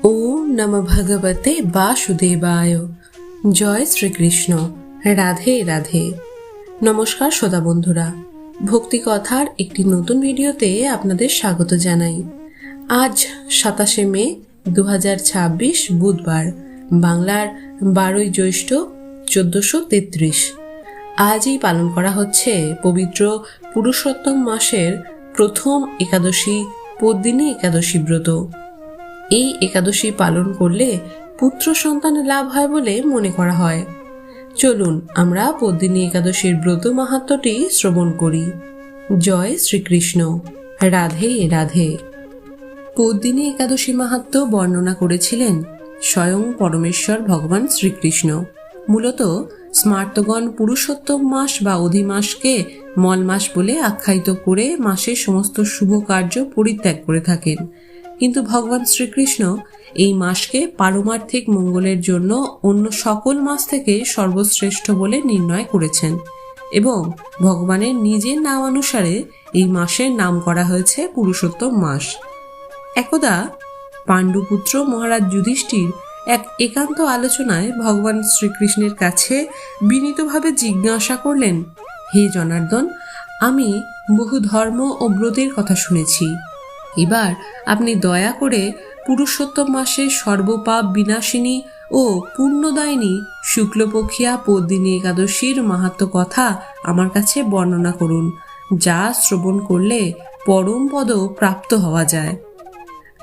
ওম নমঃ ভগবতে বাসুদেবায়। জয় শ্রীকৃষ্ণ। রাধে রাধে। নমস্কার শ্রোতা বন্ধুরা, ভক্তি কথার একটি নতুন ভিডিওতে আপনাদের স্বাগত জানাই। আজ 27শে মে 2026 বুধবার, বাংলার 12ই জ্যৈষ্ঠ 1433। আজই পালন করা হচ্ছে পবিত্র পুরুষোত্তম মাসের প্রথম একাদশী পদ্মিনী একাদশী ব্রত। এই একাদশী পালন করলে পুত্র সন্তান লাভ হয় বলে মনে করা হয়। চলুন আমরা পদ্মিনী একাদশীর ব্রত মাহাত্ম্যটি শ্রবণ করি। জয় শ্রীকৃষ্ণ। রাধে রাধে। পদ্মিনী একাদশী মাহাত্ম্য বর্ণনা করেছিলেন স্বয়ং পরমেশ্বর ভগবান শ্রীকৃষ্ণ। মূলত স্মার্তগণ পুরুষোত্তম মাস বা অধিমাসকে মল মাস বলে আখ্যায়িত করে মাসের সমস্ত শুভ কার্য পরিত্যাগ করে থাকেন, কিন্তু ভগবান শ্রীকৃষ্ণ এই মাসকে পারমার্থিক মঙ্গলের জন্য অন্য সকল মাস থেকে সর্বশ্রেষ্ঠ বলে নির্ণয় করেছেন এবং ভগবানের নিজের নাম অনুসারে এই মাসের নাম করা হয়েছে পুরুষোত্তম মাস। একদা পাণ্ডুপুত্র মহারাজ যুধিষ্ঠির এক একান্ত আলোচনায় ভগবান শ্রীকৃষ্ণের কাছে বিনীতভাবে জিজ্ঞাসা করলেন, হে জনার্দন, আমি বহু ধর্ম ও ব্রতের কথা শুনেছি, এবার আপনি দয়া করে পুরুষোত্তম মাসের সর্বপাপ বিনাশিনী ও পুণ্যদায়িনী শুক্লপক্ষিয়া পদ্মিনী একাদশীর মাহাত্ম্য কথা আমার কাছে বর্ণনা করুন, যা শ্রবণ করলে পরম পদ প্রাপ্ত হওয়া যায়।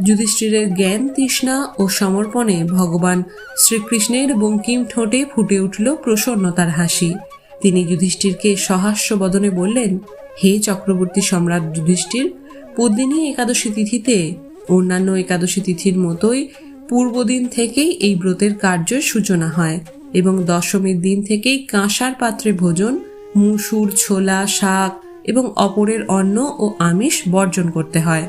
যুধিষ্ঠিরের জ্ঞান তৃষ্ণা ও সমর্পণে ভগবান শ্রীকৃষ্ণের বঙ্কিম ঠোঁটে ফুটে উঠল প্রসন্নতার হাসি। তিনি যুধিষ্ঠিরকে সহাস্য বদনে বললেন, হে চক্রবর্তী সম্রাট যুধিষ্ঠির, পদ্মিনী একাদশী তিথিতে অন্যান্য একাদশী তিথির মতোই পূর্বদিন থেকেই এই ব্রতের কার্যের সূচনা হয় এবং দশমীর দিন থেকেই কাঁসার পাত্রে ভোজন, মুসুর, ছোলা, শাক এবং অপরের অন্ন ও আমিষ বর্জন করতে হয়।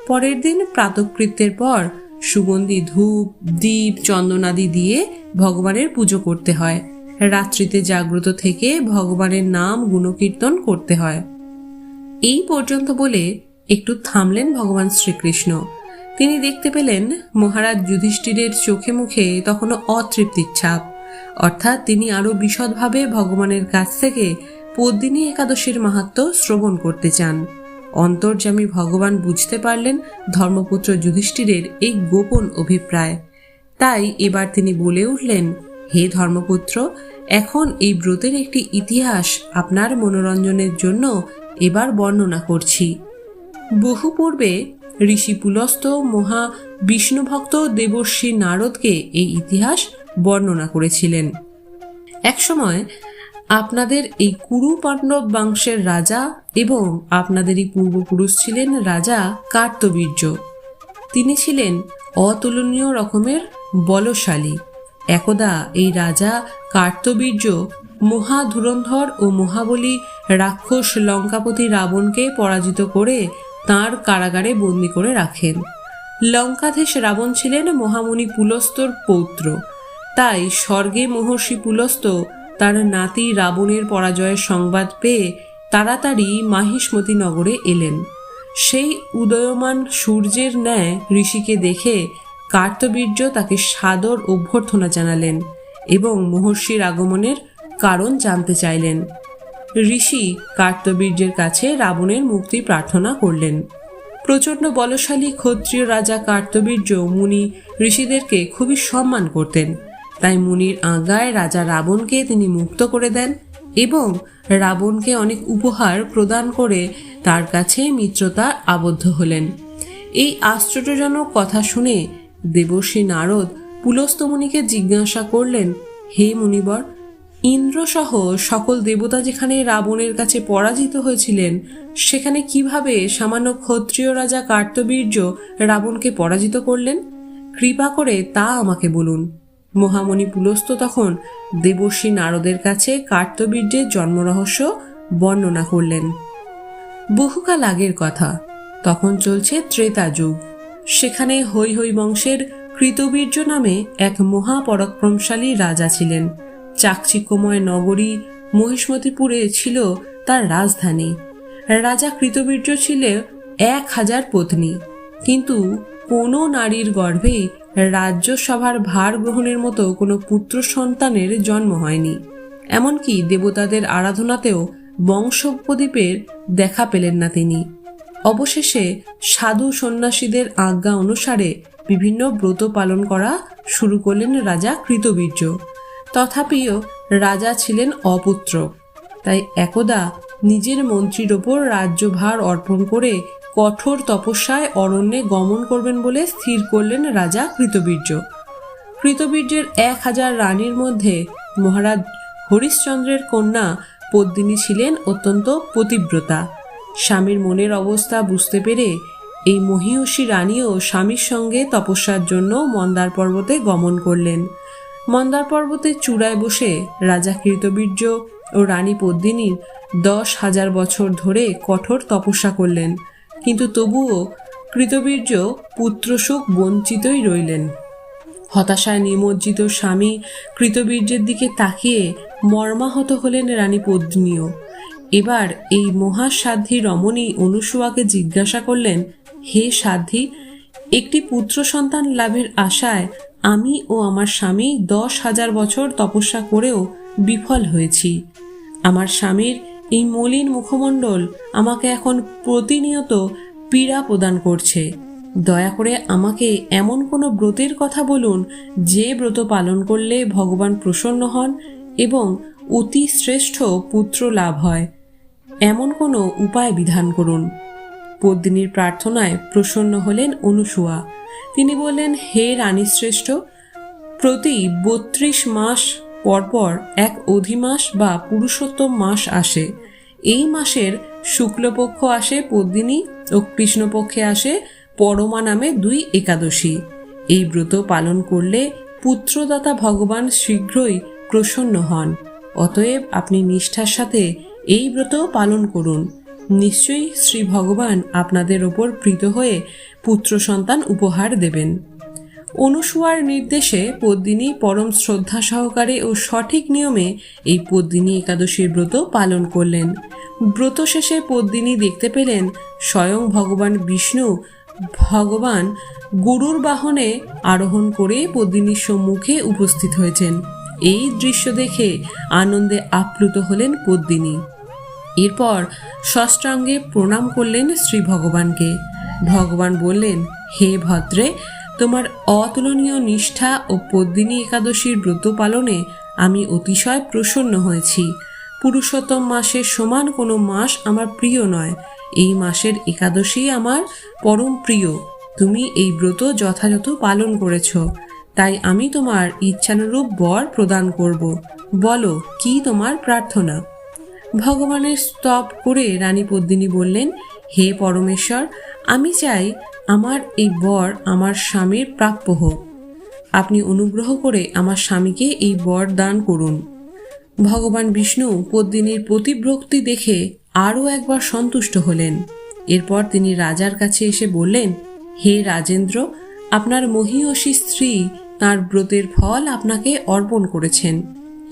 পরের দিন প্রাতকৃত্যের পর সুগন্ধি ধূপ, দীপ, চন্দনাদি দিয়ে ভগবানের পুজো করতে হয়। রাত্রিতে জাগ্রত থেকে ভগবানের নাম গুণকীর্তন করতে হয়। এই পর্যন্ত বলে একটু থামলেন ভগবান শ্রীকৃষ্ণ। তিনি দেখতে পেলেন মহারাজ যুধিষ্ঠিরের চোখে মুখে তখনও অতৃপ্তির ছাপ, অর্থাৎ তিনি আরো বিশদভাবে ভগবানের কাছ থেকে পদ্মিনী একাদশীর মাহাত্ম্য শ্রবণ করতে চান। অন্তর্যামী ভগবান বুঝতে পারলেন ধর্মপুত্র যুধিষ্ঠিরের এই গোপন অভিপ্রায়। তাই এবার তিনি বলে উঠলেন, হে ধর্মপুত্র, এখন এই ব্রতের একটি ইতিহাস আপনার মনোরঞ্জনের জন্য এবার বর্ণনা করছি। বহু পূর্বে ঋষি পুলস্ত মহা বিষ্ণুভক্ত দেবর্ষি নারদকে এই ইতিহাস বর্ণনা করেছিলেন। একসময় আপনাদের এই কুরু পাণ্ডব বংশের রাজা এবং আপনাদেরই পূর্বপুরুষ ছিলেন রাজা কার্তবীর্য। তিনি ছিলেন অতুলনীয় রকমের বলশালী। একদা এই রাজা কার্তবীর্য মহাধুরন্ধর ও মহাবলী রাক্ষস লঙ্কাপতি রাবণকে পরাজিত করে তাঁর কারাগারে বন্দী করে রাখেন। লঙ্কাধীশ রাবণ ছিলেন মহামুনি পুলস্তর পৌত্র। তাই স্বর্গে মহর্ষি পুলস্ত তার নাতি রাবণের পরাজয়ের সংবাদ পেয়ে তাড়াতাড়ি মাহিষ্মতি নগরে এলেন। সেই উদয়মান সূর্যের ন্যায় ঋষিকে দেখে কার্তবীর্য তাকে সাদর অভ্যর্থনা জানালেন এবং মহর্ষির আগমনের কারণ জানতে চাইলেন। ঋষি কার্তবীর্যের কাছে রাবণের মুক্তি প্রার্থনা করলেন। প্রচণ্ড বলশালী ক্ষত্রিয় রাজা কার্তবীর্য মুনি ঋষিদেরকে খুবই সম্মান করতেন। তাই মুনির আজ্ঞায় রাজা রাবণকে তিনি মুক্ত করে দেন এবং রাবণকে অনেক উপহার প্রদান করে তার কাছে মিত্রতা আবদ্ধ হলেন। এই আশ্চর্যজনক কথা শুনে দেবর্ষি নারদ পুলস্ত মুনিকে জিজ্ঞাসা করলেন, হে মুনিবর, ইন্দ্রসহ সকল দেবতা যেখানে রাবণের কাছে পরাজিত হয়েছিলেন, সেখানে কিভাবে সামান্য ক্ষত্রিয় রাজা কার্তবীর্য রাবণকে পরাজিত করলেন? কৃপা করে তা আমাকে বলুন। মহামণি পুলস্ত তখন দেবর্ষি নারদের কাছে কার্তবীর্যের জন্মরহস্য বর্ণনা করলেন। বহুকাল আগের কথা, তখন চলছে ত্রেতা যুগ। সেখানে হৈ হৈ বংশের কৃতবীর্য নামে এক মহাপরাক্রমশালী রাজা ছিলেন। চাকচিক্যময় নগরী মহিষ্মতিপুরে ছিল তার রাজধানী। রাজা কৃতবীর্য ছিল 1000 পত্নী, কিন্তু কোনো নারীর গর্ভেই রাজ্যসভার ভার গ্রহণের মতো কোনো পুত্র সন্তানের জন্ম হয়নি। এমনকি দেবতাদের আরাধনাতেও বংশোপদ্বীপের দেখা পেলেন না তিনি। অবশেষে সাধু সন্ন্যাসীদের আজ্ঞা অনুসারে বিভিন্ন ব্রত পালন করা শুরু করলেন রাজা কৃতবীর্য। তথাপিও রাজা ছিলেন অপুত্র, তাই একদা নিজের মন্ত্রীর ওপর রাজ্যভার অর্পণ করে কঠোর তপস্যায় অরণ্যে গমন করবেন বলে স্থির করলেন রাজা কৃতবীর্য। কৃতবীর্যের 1000 রানীর মধ্যে মহারাজ হরিশ্চন্দ্রের কন্যা পদ্মিনী ছিলেন অত্যন্ত পতিব্রতা। স্বামীর মনের অবস্থা বুঝতে পেরে এই মহীয়সী রানীও স্বামীর সঙ্গে তপস্যার জন্য মন্দার পর্বতে গমন করলেন। মন্দার পর্বতের চূড়ায় বসে রাজা কৃতবীর্য ও রানী পদ্মিনীর 10,000 বছর ধরে কঠোর তপস্যা করলেন, কিন্তু তবুও কৃতবীর্য পুত্রসুখ বঞ্চিতই রইলেন। হতাশায় নিমজ্জিত স্বামী কৃতবীর্যের দিকে তাকিয়ে মর্মাহত হলেন রানী পদ্মিনীও। এবার এই মহাসাধ্বী রমণী অনুসূয়াকে জিজ্ঞাসা করলেন, হে সাধ্বী, একটি পুত্র সন্তান লাভের আশায় আমি ও আমার স্বামী 10,000 বছর তপস্যা করেও বিফল হয়েছি। আমার স্বামীর এই মলিন মুখমণ্ডল আমাকে এখন প্রতিনিয়ত পীড়া প্রদান করছে। দয়া করে আমাকে এমন কোনো ব্রতের কথা বলুন যে ব্রত পালন করলে ভগবান প্রসন্ন হন এবং অতি শ্রেষ্ঠ পুত্র লাভ হয়, এমন কোনো উপায় বিধান করুন। পদ্মিনীর প্রার্থনায় প্রসন্ন হলেন অনুসূয়া। তিনি বললেন, হে রানী শ্রেষ্ঠ, প্রতি 32 মাস পরপর এক অধিমাস বা পুরুষোত্তম মাস আসে। এই মাসের শুক্লপক্ষ আসে পদ্মিনী ও কৃষ্ণপক্ষে আসে পরমা নামে 2 একাদশী। এই ব্রত পালন করলে পুত্রদাতা ভগবান শীঘ্রই প্রসন্ন হন। অতএব আপনি নিষ্ঠার সাথে এই ব্রত পালন করুন। নিশ্চয়ই শ্রী ভগবান আপনাদের ওপর প্রীত হয়ে পুত্র সন্তান উপহার দেবেন। অনুসূয়ার নির্দেশে পদ্মিনী পরম শ্রদ্ধা সহকারে ও সঠিক নিয়মে এই পদ্মিনী একাদশীর ব্রত পালন করলেন। ব্রত শেষে পদ্মিনী দেখতে পেলেন স্বয়ং ভগবান বিষ্ণু ভগবান গরুর বাহনে আরোহণ করে পদ্মিনীর সম্মুখে উপস্থিত হয়েছেন। এই দৃশ্য দেখে আনন্দে আপ্লুত হলেন পদ্মিনী। এরপর ষষ্ঠাঙ্গে প্রণাম করলেন শ্রী ভগবানকে। ভগবান বললেন, হে ভদ্রে, তোমার অতুলনীয় নিষ্ঠা ও পদ্মিনী একাদশীর ব্রত পালনে আমি অতিশয় প্রসন্ন হয়েছি। পুরুষোত্তম মাসের সমান কোনো মাস আমার প্রিয় নয়। এই মাসের একাদশী আমার পরম প্রিয়। তুমি এই ব্রত যথাযথ পালন করেছ, তাই আমি তোমার ইচ্ছানুরূপ বর প্রদান করব। বলো, কি তোমার প্রার্থনা? ভগবানের স্তব করে রানী পদ্মিনী বললেন, হে পরমেশ্বর, আমি চাই আমার এই বর আমার স্বামীর প্রাপ্য হোক। আপনি অনুগ্রহ করে আমার স্বামীকে এই বর দান করুন। ভগবান বিষ্ণু পদ্মিনীর পতিভক্তি দেখে আরও একবার সন্তুষ্ট হলেন। এরপর তিনি রাজার কাছে এসে বললেন, হে রাজেন্দ্র, আপনার মহীয়সী স্ত্রী তাঁর ব্রতের ফল আপনাকে অর্পণ করেছেন।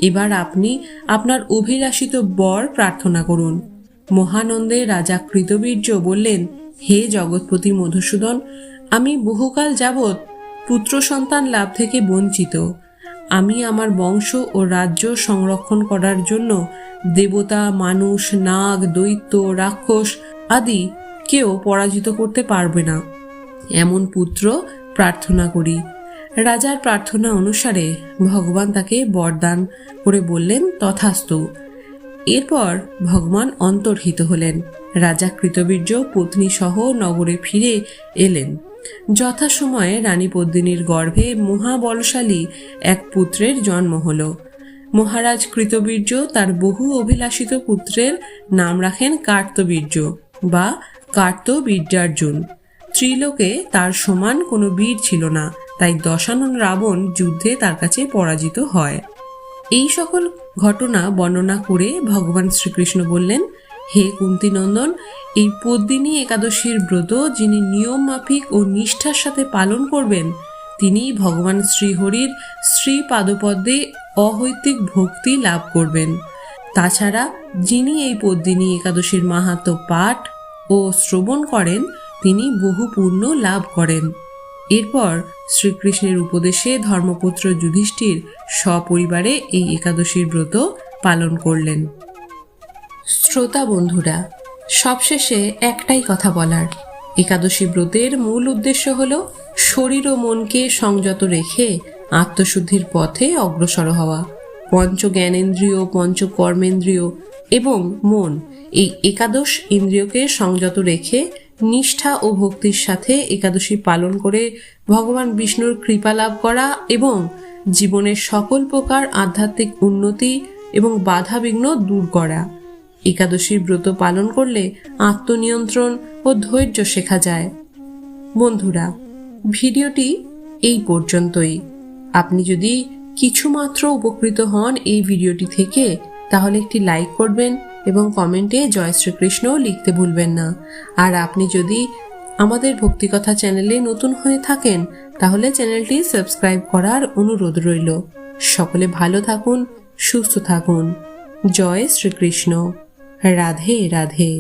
এবার আপনি আপনার অভিলাষিত বর প্রার্থনা করুন। মহানন্দে রাজা কৃতবীর্য বললেন, হে জগৎপতি মধুসূদন, আমি বহুকাল যাবৎ পুত্র সন্তান লাভ থেকে বঞ্চিত। আমি আমার বংশ ও রাজ্য সংরক্ষণ করার জন্য দেবতা, মানুষ, নাগ, দৈত্য, রাক্ষস আদি কেউ পরাজিত করতে পারবে না এমন পুত্র প্রার্থনা করি। রাজার প্রার্থনা অনুসারে ভগবান তাকে বরদান করে বললেন, তথাস্তু। এরপর ভগবান অন্তর্হিত হলেন। রাজা কৃতবীর্য পত্নী সহ নগরে ফিরে এলেন। যথাসময়ে রানী পদ্মিনীর গর্ভে মহাবলশালী এক পুত্রের জন্ম হল। মহারাজ কৃতবীর্য তার বহু অভিলাষিত পুত্রের নাম রাখেন কার্তবীর্য বা কার্তবীর্যার্জুন। ত্রিলোকে তার সমান কোনো বীর ছিল না, তাই দশানন রাবণ যুদ্ধে তার কাছে পরাজিত হয়। এই সকল ঘটনা বর্ণনা করে ভগবান শ্রীকৃষ্ণ বললেন, হে কুন্তিনন্দন, এই পদ্মিনী একাদশীর ব্রত যিনি নিয়ম মাফিক ও নিষ্ঠার সাথে পালন করবেন, তিনি ভগবান শ্রীহরির শ্রী পাদপদ্মে অহৈতিক ভক্তি লাভ করবেন। তাছাড়া যিনি এই পদ্মিনী একাদশীর মাহাত্ম্য পাঠ ও শ্রবণ করেন, তিনি বহু পুণ্য লাভ করেন। এরপর শ্রীকৃষ্ণের উপদেশে ধর্মপুত্র যুধিষ্ঠির সপরিবারে এই একাদশীর ব্রত পালন করলেন। শ্রোতা বন্ধুরা, সবশেষে একটাই কথা বলার, একাদশী ব্রতের মূল উদ্দেশ্য হল শরীর ও মনকে সংযত রেখে আত্মশুদ্ধির পথে অগ্রসর হওয়া। পঞ্চ জ্ঞানেন্দ্রিয়, পঞ্চ কর্মেন্দ্রিয় এবং মন, এই একাদশ ইন্দ্রিয়কে সংযত রেখে নিষ্ঠা ও ভক্তির সাথে একাদশী পালন করে ভগবান বিষ্ণুর কৃপা লাভ করা এবং জীবনের সকল প্রকার আধ্যাত্মিক উন্নতি এবং বাধা বিঘ্ন দূর করা। একাদশীর ব্রত পালন করলে আত্মনিয়ন্ত্রণ ও ধৈর্য শেখা যায়। বন্ধুরা, ভিডিওটি এই পর্যন্তই। আপনি যদি কিছুমাত্র উপকৃত হন এই ভিডিওটি থেকে, তাহলে একটি লাইক করবেন এবং কমেন্টে জয় শ্রীকৃষ্ণ লিখতে ভুলবেন না। আর আপনি যদি আমাদের ভক্তিকথা চ্যানেলে নতুন হয়ে থাকেন, তাহলে চ্যানেলটি সাবস্ক্রাইব করার অনুরোধ রইল। সকলে ভালো থাকুন, সুস্থ থাকুন। জয় শ্রীকৃষ্ণ। রাধে রাধে।